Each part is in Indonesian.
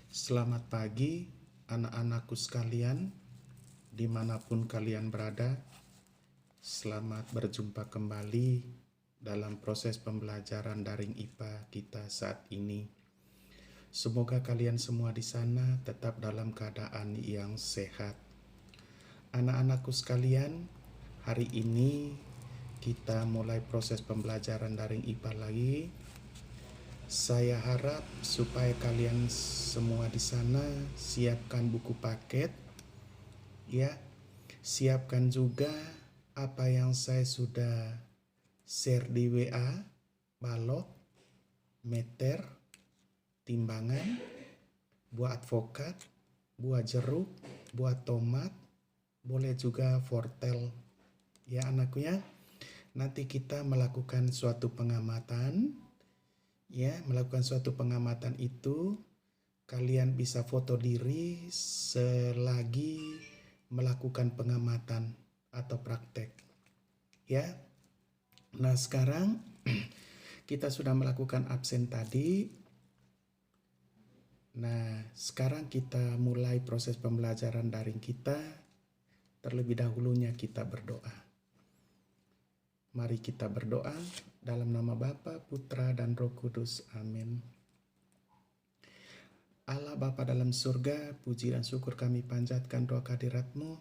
Selamat pagi anak-anakku sekalian, dimanapun kalian berada. Selamat berjumpa kembali dalam proses pembelajaran daring IPA kita saat ini. Semoga kalian semua di sana tetap dalam keadaan yang sehat. Anak-anakku sekalian, hari ini kita mulai proses pembelajaran daring IPA lagi. Saya harap supaya kalian semua di sana siapkan buku paket, ya. Siapkan juga apa yang saya sudah share di WA, balok, meter, timbangan, buah advokat, buah jeruk, buah tomat, boleh juga wortel. Ya anakku ya, nanti kita melakukan suatu pengamatan. Ya, melakukan suatu pengamatan itu, kalian bisa foto diri selagi melakukan pengamatan atau praktek. Ya, nah sekarang kita sudah melakukan absen tadi. Nah, sekarang kita mulai proses pembelajaran daring kita. Terlebih dahulunya kita berdoa. Mari kita berdoa dalam nama Bapa, Putra, dan Roh Kudus. Amin. Allah Bapa dalam surga, puji dan syukur kami panjatkan doa kehadirat-Mu.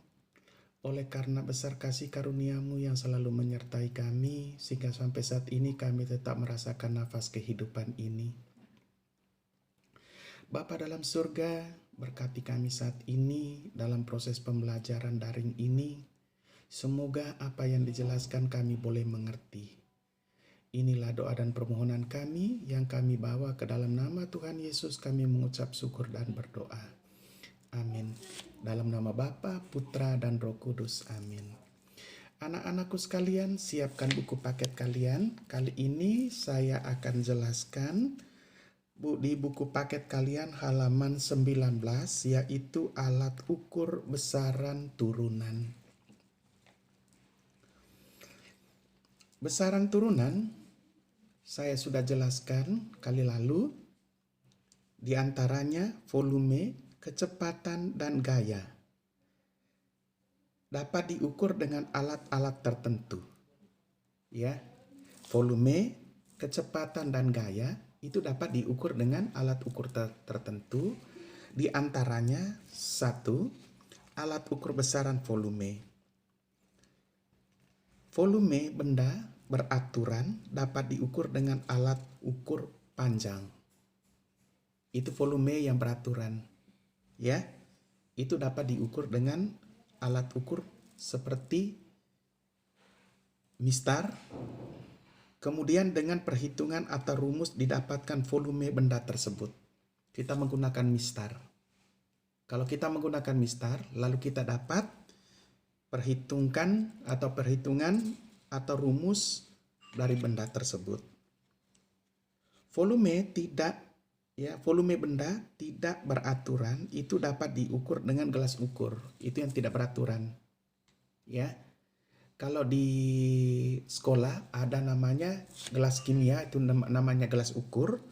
Oleh karena besar kasih karunia-Mu yang selalu menyertai kami, sehingga sampai saat ini kami tetap merasakan nafas kehidupan ini. Bapa dalam surga, berkati kami saat ini dalam proses pembelajaran daring ini. Semoga apa yang dijelaskan kami boleh mengerti. Inilah doa dan permohonan kami yang kami bawa ke dalam nama Tuhan Yesus, kami mengucap syukur dan berdoa. Amin. Dalam nama Bapa, Putra, dan Roh Kudus. Amin. Anak-anakku sekalian, siapkan buku paket kalian. Kali ini saya akan jelaskan di buku paket kalian halaman 19, yaitu alat ukur besaran turunan. Besaran turunan saya sudah jelaskan kali lalu, di antaranya volume, kecepatan, dan gaya. Dapat diukur dengan alat-alat tertentu. Ya, volume, kecepatan, dan gaya itu dapat diukur dengan alat ukur tertentu. Di antaranya satu, alat ukur besaran volume. Volume benda beraturan dapat diukur dengan alat ukur panjang. Itu volume yang beraturan. Ya, itu dapat diukur dengan alat ukur seperti mistar. Kemudian dengan perhitungan atau rumus didapatkan volume benda tersebut. Kita menggunakan mistar. Kalau kita menggunakan mistar, lalu kita dapat perhitungan atau rumus dari benda tersebut. Volume benda tidak beraturan itu dapat diukur dengan gelas ukur. Itu yang tidak beraturan. Ya. Kalau di sekolah ada namanya gelas kimia, itu namanya gelas ukur.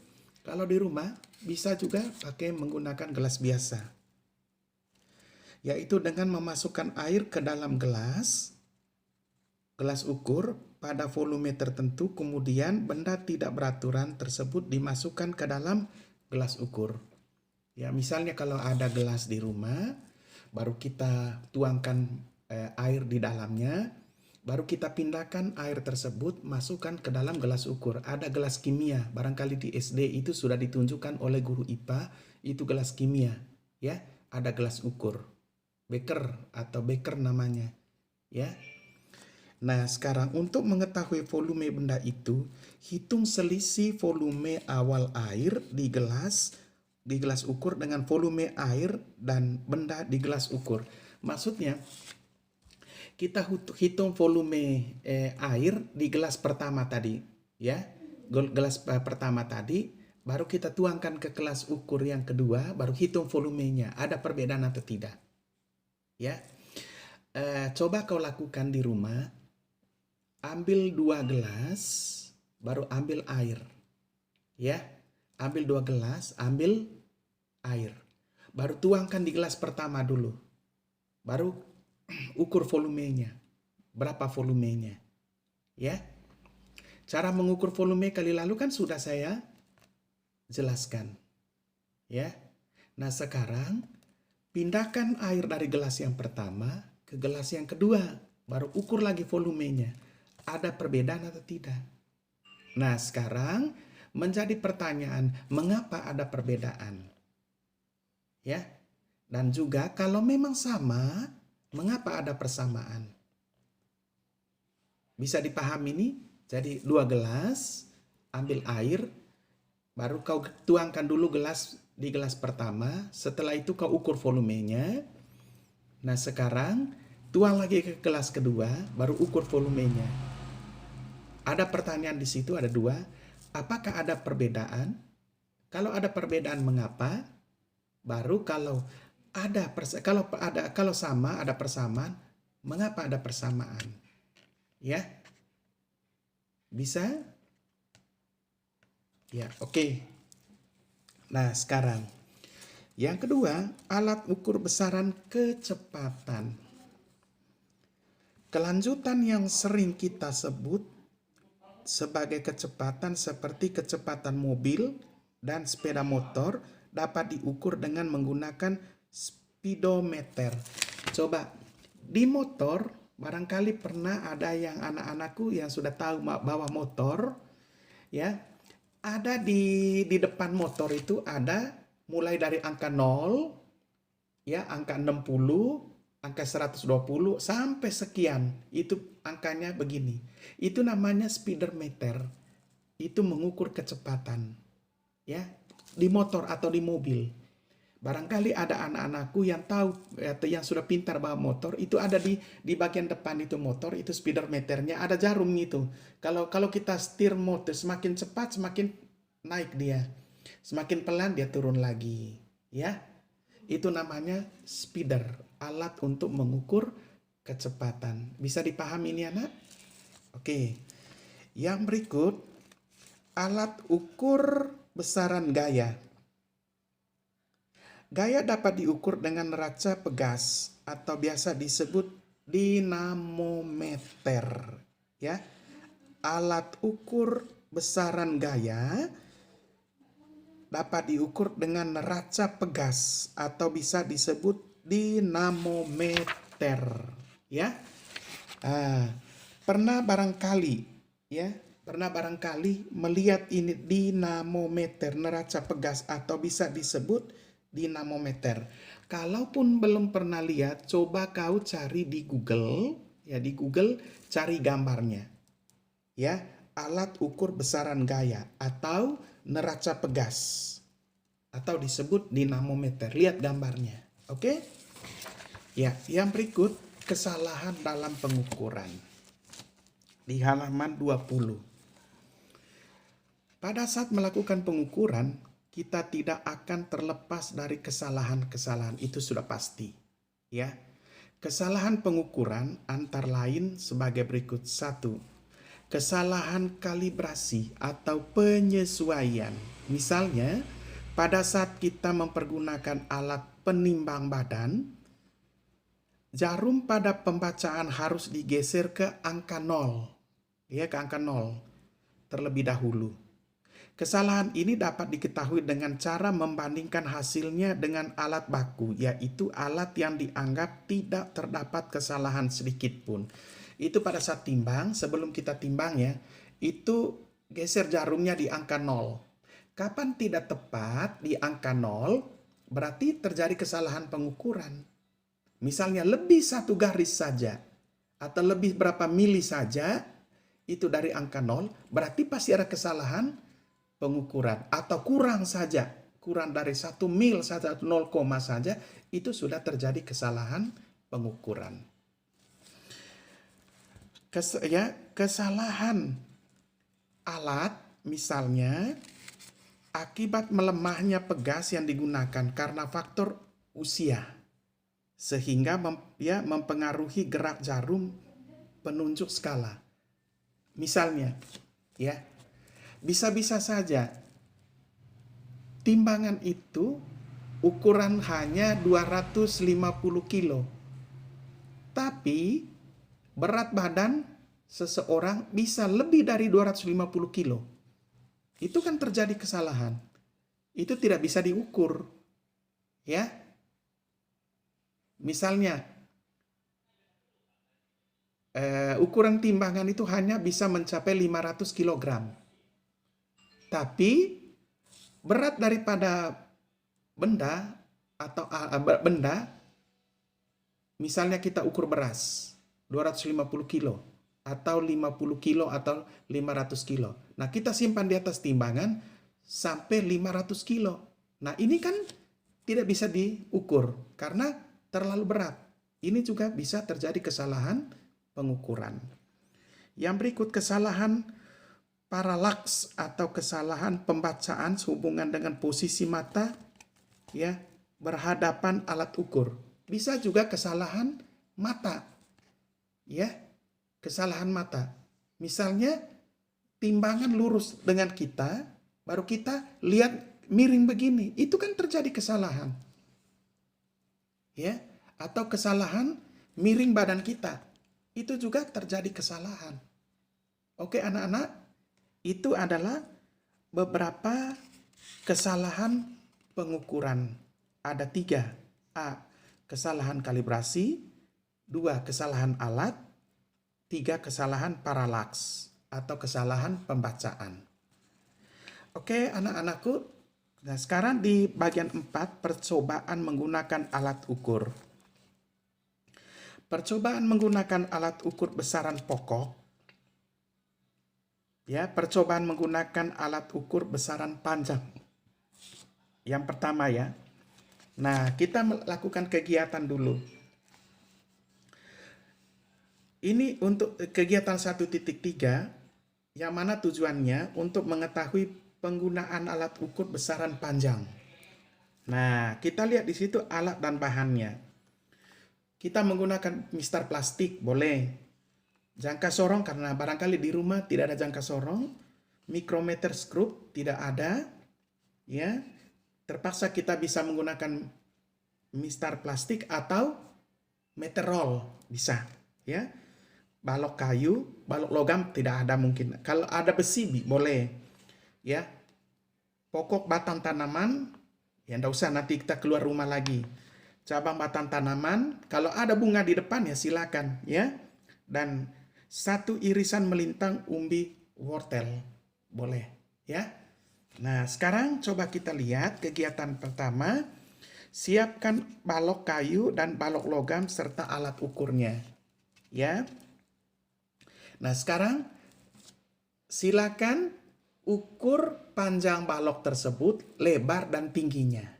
Kalau di rumah bisa juga pakai menggunakan gelas biasa. Yaitu dengan memasukkan air ke dalam gelas ukur pada volume tertentu, kemudian benda tidak beraturan tersebut dimasukkan ke dalam gelas ukur. Ya, misalnya kalau ada gelas di rumah, baru kita tuangkan air di dalamnya, baru kita pindahkan air tersebut, masukkan ke dalam gelas ukur. Ada gelas kimia, barangkali di SD itu sudah ditunjukkan oleh guru IPA, itu gelas kimia. Ya, ada gelas ukur. Beker atau beker namanya, ya. Nah, sekarang untuk mengetahui volume benda itu, hitung selisih volume awal air di gelas ukur dengan volume air dan benda di gelas ukur. Maksudnya, kita hitung volume air di gelas pertama tadi, ya. Gelas pertama tadi, baru kita tuangkan ke gelas ukur yang kedua, baru hitung volumenya. Ada perbedaan atau tidak? Ya, coba kau lakukan di rumah. Ambil 2 gelas, baru ambil air. Ya, ambil 2 gelas, ambil air. baru tuangkan di gelas pertama dulu. Baru ukur volumenya. Berapa volumenya. Ya. Cara mengukur volume kali lalu kan sudah saya jelaskan. Ya. Nah, sekarang pindahkan air dari gelas yang pertama ke gelas yang kedua. Baru ukur lagi volumenya. Ada perbedaan atau tidak? Nah, sekarang menjadi pertanyaan, mengapa ada perbedaan? Ya. Dan juga kalau memang sama, mengapa ada persamaan? Bisa dipahami ini? Jadi 2 gelas, ambil air, baru kau tuangkan dulu di gelas pertama, setelah itu kau ukur volumenya. Nah, sekarang tuang lagi ke gelas kedua, baru ukur volumenya. Ada pertanyaan di situ, ada 2. Apakah ada perbedaan? Kalau ada perbedaan, mengapa? Baru kalau sama, ada persamaan, mengapa ada persamaan? Ya. Bisa? Ya, oke. Nah, sekarang yang kedua, alat ukur besaran kecepatan. Kelanjutan yang sering kita sebut sebagai kecepatan seperti kecepatan mobil dan sepeda motor dapat diukur dengan menggunakan speedometer. Coba di motor barangkali pernah ada yang anak-anakku yang sudah tahu bawa motor, ya, ada di depan motor itu ada mulai dari angka 0, ya, angka 60, angka 120 sampai sekian. Itu angkanya begini. Itu namanya speedometer. Itu mengukur kecepatan, ya, di motor atau di mobil. Barangkali ada anak-anakku yang tahu atau yang sudah pintar bawa motor, itu ada di bagian depan itu motor, itu speedometernya, ada jarum itu. Kalau kita setir motor semakin cepat semakin naik dia. Semakin pelan dia turun lagi, ya. Itu namanya speeder, alat untuk mengukur kecepatan. Bisa dipahami ini, anak? Oke. Yang berikut, alat ukur besaran gaya. Gaya dapat diukur dengan neraca pegas atau biasa disebut dinamometer, ya. Alat ukur besaran gaya dapat diukur dengan neraca pegas atau bisa disebut dinamometer, ya. Pernah barangkali melihat ini dinamometer, neraca pegas atau bisa disebut dinamometer. Kalaupun belum pernah lihat, coba kau cari di Google, ya, di Google cari gambarnya. Ya, alat ukur besaran gaya atau neraca pegas atau disebut dinamometer. Lihat gambarnya. Oke? Ya, yang berikut kesalahan dalam pengukuran. Di halaman 20. Pada saat melakukan pengukuran, kita tidak akan terlepas dari kesalahan-kesalahan, itu sudah pasti, ya. Kesalahan pengukuran antara lain sebagai berikut. 1. Kesalahan kalibrasi atau penyesuaian. Misalnya, pada saat kita mempergunakan alat penimbang badan, jarum pada pembacaan harus digeser ke angka 0, ya, ke angka 0 terlebih dahulu. Kesalahan ini dapat diketahui dengan cara membandingkan hasilnya dengan alat baku, yaitu alat yang dianggap tidak terdapat kesalahan sedikit pun. Itu pada saat timbang, sebelum kita timbang, ya, itu geser jarumnya di angka 0. Kapan tidak tepat di angka 0, berarti terjadi kesalahan pengukuran. Misalnya lebih 1 garis saja, atau lebih berapa mili saja, itu dari angka 0, berarti pasti ada kesalahan pengukuran. Atau kurang saja, kurang dari 1 mil, 1 0, saja, itu sudah terjadi kesalahan pengukuran. Kesalahan alat, misalnya akibat melemahnya pegas yang digunakan karena faktor usia, sehingga mempengaruhi gerak jarum penunjuk skala. Misalnya, ya, bisa-bisa saja timbangan itu ukuran hanya 250 kilo. Tapi berat badan seseorang bisa lebih dari 250 kilo. Itu kan terjadi kesalahan. Itu tidak bisa diukur. Ya. Misalnya, ukuran timbangan itu hanya bisa mencapai 500 kg. Tapi berat daripada benda atau benda, misalnya kita ukur beras 250 kilo atau 50 kilo atau 500 kilo. Nah, kita simpan di atas timbangan sampai 500 kilo. Nah, ini kan tidak bisa diukur karena terlalu berat. Ini juga bisa terjadi kesalahan pengukuran. Yang berikut, kesalahan paralaks atau kesalahan pembacaan sehubungan dengan posisi mata, ya, berhadapan alat ukur. Bisa juga kesalahan mata, ya, kesalahan mata. Misalnya timbangan lurus dengan kita, baru kita lihat miring begini, itu kan terjadi kesalahan, ya. Atau kesalahan miring badan kita, itu juga terjadi kesalahan. Oke anak-anak, itu adalah beberapa kesalahan pengukuran. Ada 3. A. Kesalahan kalibrasi. 2. Kesalahan alat. 3. Kesalahan paralaks atau kesalahan pembacaan. Oke anak-anakku, nah sekarang di bagian 4, percobaan menggunakan alat ukur. Percobaan menggunakan alat ukur besaran pokok. Ya, percobaan menggunakan alat ukur besaran panjang. Yang pertama ya. Nah, kita melakukan kegiatan dulu. Ini untuk kegiatan 1.3, yang mana tujuannya untuk mengetahui penggunaan alat ukur besaran panjang. Nah, kita lihat di situ alat dan bahannya. Kita menggunakan mistar plastik, boleh. Jangka sorong, karena barangkali di rumah tidak ada jangka sorong. Mikrometer skrup tidak ada. Ya, terpaksa kita bisa menggunakan mistar plastik atau meter roll, bisa. Ya, balok kayu, balok logam tidak ada mungkin. Kalau ada besi, boleh. Ya, pokok batang tanaman, ya enggak usah, nanti kita keluar rumah lagi. Cabang batang tanaman, kalau ada bunga di depan ya silakan, ya. Dan 1 irisan melintang umbi wortel, boleh, ya. Nah, sekarang coba kita lihat kegiatan pertama. Siapkan balok kayu dan balok logam serta alat ukurnya, ya. Nah, sekarang silakan ukur panjang balok tersebut, lebar dan tingginya.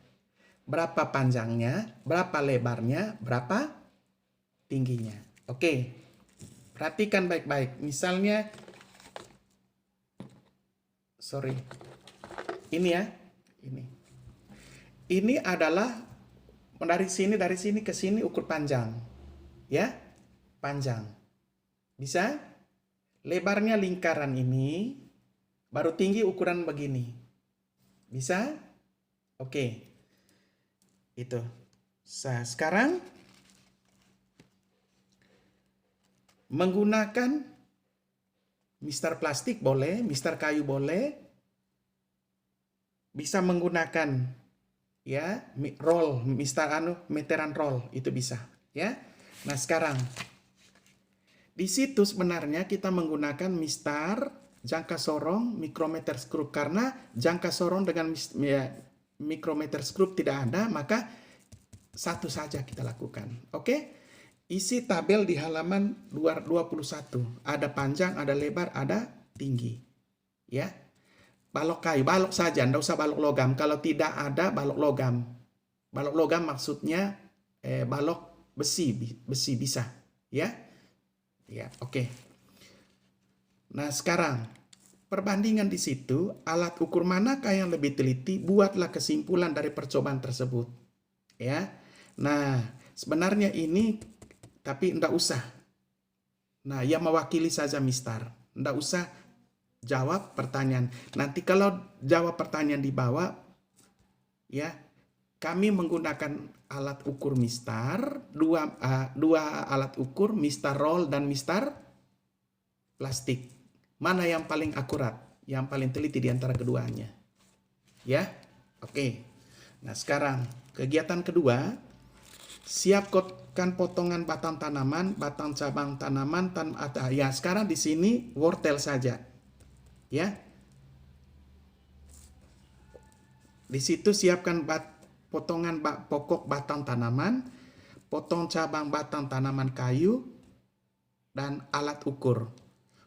Berapa panjangnya, berapa lebarnya, berapa tingginya. Oke, perhatikan baik-baik. Misalnya, ini ya, ini adalah dari sini ke sini ukur panjang, ya, panjang. Bisa? Lebarnya lingkaran ini, baru tinggi ukuran begini. Bisa? Oke. Itu. Sekarang menggunakan mistar plastik boleh, mistar kayu boleh. Bisa menggunakan ya roll, meteran roll, itu bisa, ya. Nah, sekarang di situ sebenarnya kita menggunakan mistar, jangka sorong, mikrometer skrup, karena jangka sorong dengan mikrometer skrup tidak ada, maka satu saja kita lakukan. Oke? Isi tabel di halaman 21. Ada panjang, ada lebar, ada tinggi. Ya. Balok kayu, balok saja, enggak usah balok logam. Kalau tidak ada balok logam. Balok logam maksudnya balok besi bisa. Ya. Ya, oke. Nah, sekarang perbandingan di situ, alat ukur manakah yang lebih teliti, buatlah kesimpulan dari percobaan tersebut. Ya. Nah, sebenarnya ini, tapi enggak usah. Nah, yang mewakili saja mistar. Enggak usah jawab pertanyaan. Nanti kalau jawab pertanyaan di bawah, ya, kami menggunakan alat ukur mistar, dua alat ukur, mistar roll dan mistar plastik. Mana yang paling akurat, yang paling teliti di antara keduanya? Ya, oke. Nah, sekarang kegiatan kedua, siapkan potongan batang tanaman, batang cabang tanaman, ya sekarang di sini wortel saja. Ya. Di situ siapkan potongan pokok batang tanaman, potong cabang batang tanaman kayu, dan alat ukur.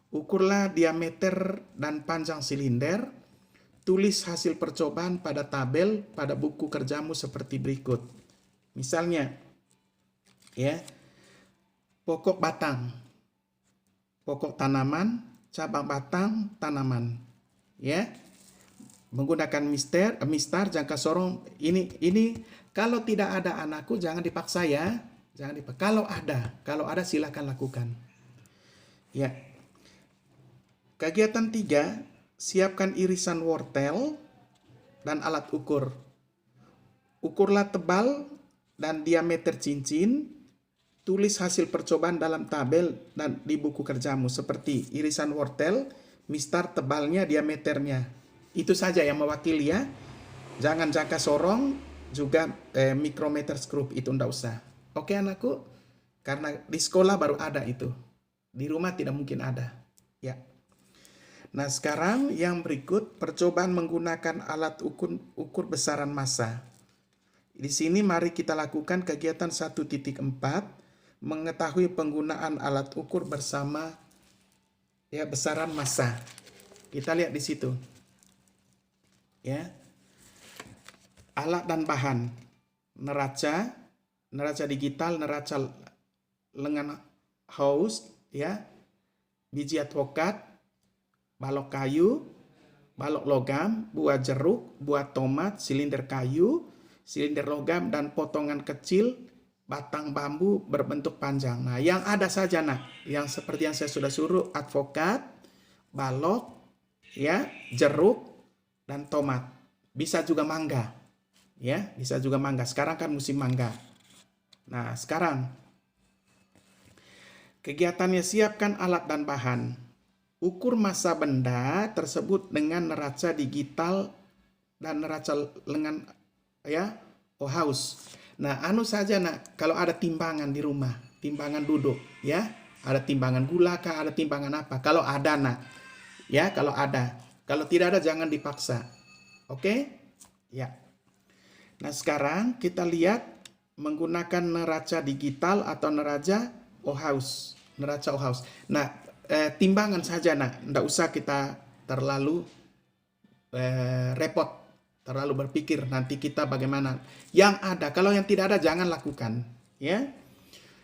Ukurlah diameter dan panjang silinder. Tulis hasil percobaan pada tabel pada buku kerjamu seperti berikut. Misalnya, ya, pokok batang, pokok tanaman, cabang batang tanaman, ya. Menggunakan mistar jangka sorong ini kalau tidak ada anakku jangan dipaksa ya, jangan dipaksa. Kalau ada silakan lakukan. Ya. Kegiatan 3, siapkan irisan wortel dan alat ukur. Ukurlah tebal dan diameter cincin. Tulis hasil percobaan dalam tabel dan di buku kerjamu seperti irisan wortel, mistar tebalnya, diameternya. Itu saja yang mewakili ya. Jangan jangka sorong, juga mikrometer skrup itu enggak usah. Oke anakku? Karena di sekolah baru ada itu. Di rumah tidak mungkin ada. Ya. Nah sekarang yang berikut percobaan menggunakan alat ukur besaran massa. Di sini mari kita lakukan kegiatan 1.4, mengetahui penggunaan alat ukur bersama ya besaran massa. Kita lihat di situ. Ya. Alat dan bahan. Neraca digital, neraca lengan haus, ya. Biji advokat, balok kayu, balok logam, buah jeruk, buah tomat, silinder kayu, silinder logam, dan potongan kecil batang bambu berbentuk panjang. Nah, yang ada saja yang seperti yang saya sudah suruh, advokat, balok, ya, jeruk, dan tomat. Bisa juga mangga. Ya, bisa juga mangga. Sekarang kan musim mangga. Nah, sekarang kegiatannya siapkan alat dan bahan. Ukur massa benda tersebut dengan neraca digital dan neraca lengan ya, Ohaus. Nah, saja kalau ada timbangan di rumah, timbangan duduk, ya. Ada timbangan gula kah, ada timbangan apa? Kalau ada ya, kalau ada. Kalau tidak ada jangan dipaksa. Oke? Ya. Nah, sekarang kita lihat menggunakan neraca digital atau neraca Ohaus. Neraca Ohaus. Nah, timbangan saja enggak usah kita terlalu repot, terlalu berpikir nanti kita bagaimana. Yang ada, kalau yang tidak ada jangan lakukan, ya.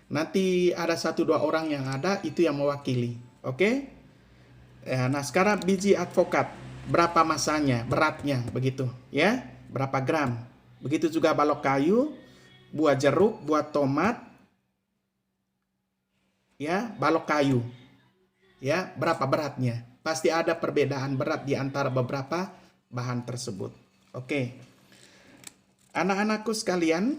Nanti ada 1-2 orang yang ada itu yang mewakili. Oke? Nah, sekarang biji advokat. Berapa masanya, beratnya, begitu, ya, berapa gram. Begitu juga balok kayu, buah jeruk, buah tomat, ya, balok kayu, ya, berapa beratnya. Pasti ada perbedaan berat di antara beberapa bahan tersebut. Oke, anak-anakku sekalian,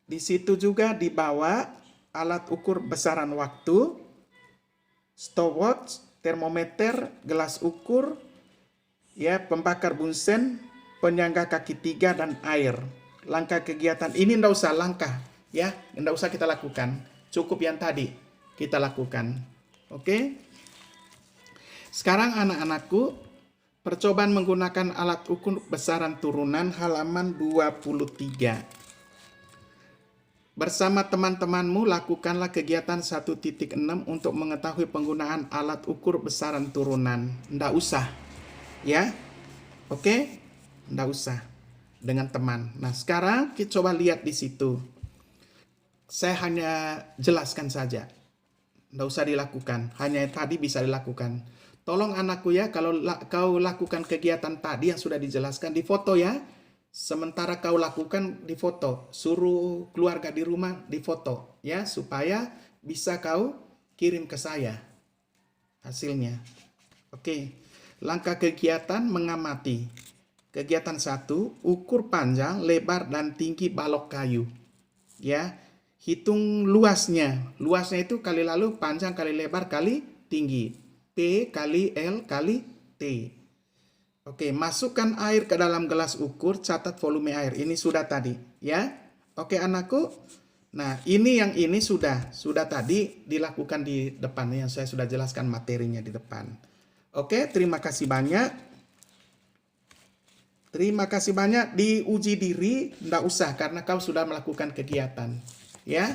di situ juga dibawa alat ukur besaran waktu, stopwatch, termometer, gelas ukur, ya, pembakar bunsen, penyangga kaki 3, dan air. Langkah kegiatan ini enggak usah langkah, ya, enggak usah kita lakukan. Cukup yang tadi kita lakukan. Oke? Sekarang anak-anakku, percobaan menggunakan alat ukur besaran turunan halaman 23. Bersama teman-temanmu lakukanlah kegiatan 1.6 untuk mengetahui penggunaan alat ukur besaran turunan. Enggak usah. Ya, oke, enggak usah dengan teman. Nah, sekarang kita coba lihat di situ. Saya hanya jelaskan saja, enggak usah dilakukan. Hanya tadi bisa dilakukan. Tolong anakku ya, kalau kau lakukan kegiatan tadi yang sudah dijelaskan, di foto ya. Sementara kau lakukan di foto, suruh keluarga di rumah di foto ya, supaya bisa kau kirim ke saya hasilnya. Oke. Langkah kegiatan mengamati. Kegiatan 1, ukur panjang, lebar, dan tinggi balok kayu. Ya, hitung luasnya. Luasnya itu kali lalu panjang kali lebar kali tinggi. P kali L kali T. Oke, masukkan air ke dalam gelas ukur, catat volume air. Ini sudah tadi, ya. Oke, anakku. Nah, ini sudah tadi dilakukan di depan yang saya sudah jelaskan materinya di depan. Oke, terima kasih banyak. Terima kasih banyak. Diuji diri enggak usah karena kau sudah melakukan kegiatan, ya.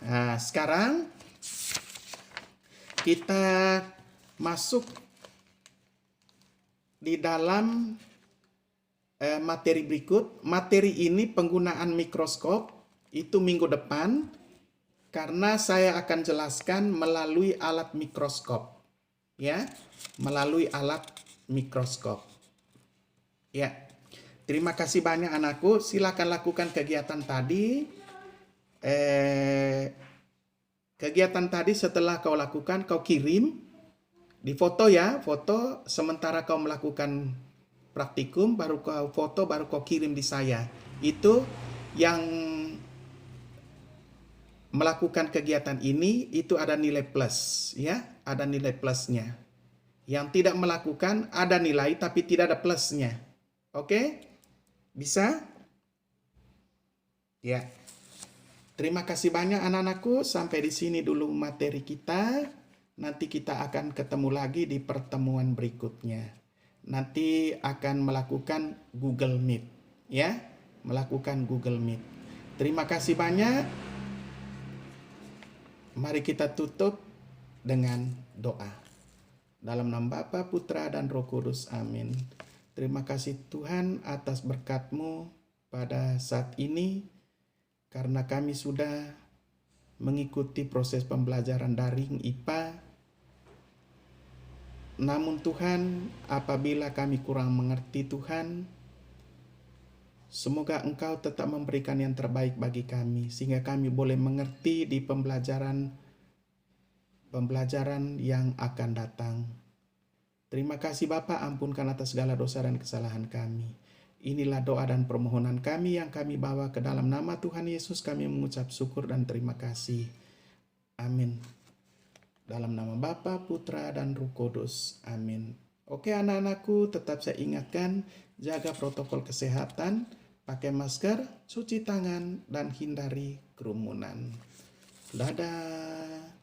Nah, sekarang kita masuk di dalam materi berikut. Materi ini penggunaan mikroskop itu minggu depan karena saya akan jelaskan melalui alat mikroskop, ya, melalui alat mikroskop. Ya, terima kasih banyak anakku. Silakan lakukan kegiatan tadi. Kegiatan tadi setelah kau lakukan, kau kirim di foto ya, foto sementara kau melakukan praktikum, baru kau foto, baru kau kirim di saya. Itu yang melakukan kegiatan ini itu ada nilai plus, ya, ada nilai plusnya. Yang tidak melakukan ada nilai tapi tidak ada plusnya. Oke? Bisa? Ya. Terima kasih banyak anak-anakku. Sampai di sini dulu materi kita. Nanti kita akan ketemu lagi di pertemuan berikutnya. Nanti akan melakukan Google Meet, ya. Melakukan Google Meet. Terima kasih banyak. Mari kita tutup dengan doa. Dalam nama Bapa, Putra, dan Roh Kudus. Amin. Terima kasih Tuhan atas berkat-Mu pada saat ini, karena kami sudah mengikuti proses pembelajaran daring IPA. Namun Tuhan, apabila kami kurang mengerti Tuhan, semoga Engkau tetap memberikan yang terbaik bagi kami, sehingga kami boleh mengerti di pembelajaran yang akan datang. Terima kasih Bapa, ampunkan atas segala dosa dan kesalahan kami. Inilah doa dan permohonan kami yang kami bawa ke dalam nama Tuhan Yesus. Kami mengucap syukur dan terima kasih. Amin. Dalam nama Bapa, Putra, dan Roh Kudus. Amin. Oke anak-anakku, tetap saya ingatkan, jaga protokol kesehatan, pakai masker, cuci tangan, dan hindari kerumunan. Dadah.